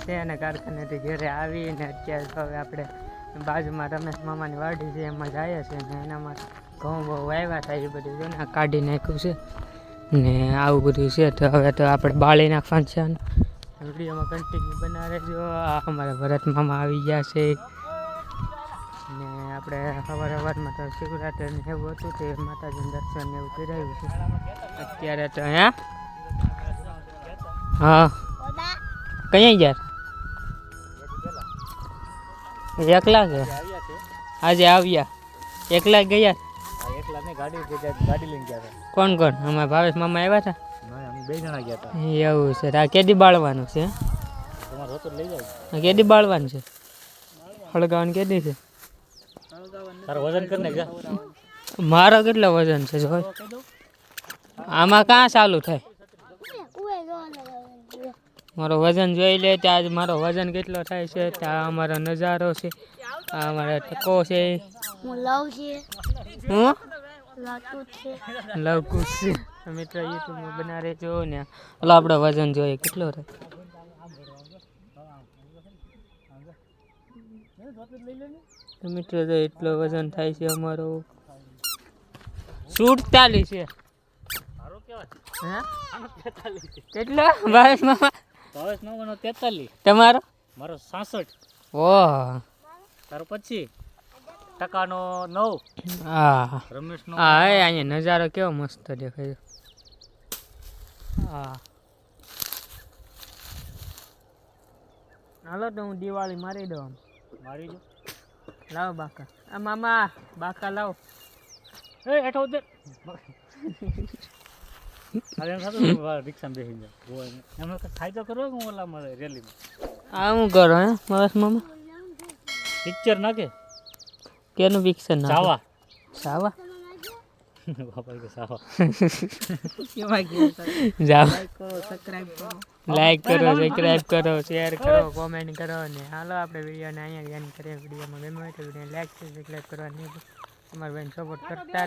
છે અને કારખાનેથી ઘરે આવીને અત્યારે તો હવે આપણે બાજુમાં રમેશ મામાની વાડી છે એમાં જાય છે ને એનામાં ઘઉં બહુ વાવ્યા હતા એ બધું જો ને કાઢી નાખ્યું છે ને આવું બધું છે. તો હવે તો આપણે બાળી નાખવાનું છે અને વિડીયોમાં કન્ટિન્યુ બનાવે જો. આ અમારા ભરત મામા આવી ગયા છે ને આપણે સવારમાં તો શિવરાત્રિને એવું હતું તે માતાજીનું દર્શન એવું કરાવ્યું છે અત્યારે તો. હે હા કઈ ગયા એકલા કે આજે આવ્યા એકલા ગયા ગાડી લઈને ગયા હતા. કોણ કોણ? અમારા ભાવેશ મામા આવ્યા હતા. બે જણા ગયા હતા. એવું છે. આ કેદી બાળવાનું છે? કેદી બાળવાનું છે? હળગાવાનું કેદી છે? વજન કરી નાખ. મારો કેટલો વજન છે જો આમાં કાં ચાલુ થાય? મારો વજન જોઈ લે ત્યાં મારો વજન કેટલો થાય છે. ત્યાં અમારો નજારો છે. આ અમારો ટકો છે. હું લવકુશ છે. મિત્રો યુટ્યુબમાં બનાવે જો ને હલો આપણો વજન જોઈએ કેટલો થાય. મિત્રો તો એટલો વજન થાય છે અમારો 47 છે. કેટલો? ભાવેશ મામા 43. તમારો? મારો 66. ઓહ. તારો 25 ટકાનો 9. હા રમેશનો. હા અહીંયા નજારો કેવો મસ્ત દેખાય. હા હાલો તો હું દિવાળી મારી દઉં. મારી દો. લાવો બાકા. આ મામા બાકા લાવો. એ હેઠો ઉતર. અરે એમ થતું રિક્ષામાં બેસી જાય એમને ખાઈ તો કરો કે ઓલા મળે રેલીમાં. આ હું કરો હે બસ મામા? પિક્ચર નાખે. કેનું પિક્ચર નાખે? સાવા. સાવા બાપા કે સાવા. જાવ લાઈક કરો સબસ્ક્રાઇબ કરો શેર કરો કોમેન્ટ કરો ને હાલો આપણે વિડીયોને અહીંયા એન્ડ કરીએ. વિડીયોમાં ગમ્યો હોય તો વિડીયોને લાઈક સબસ્ક્રાઇબ કરવાની તમારા બેન સપોર્ટ કરતા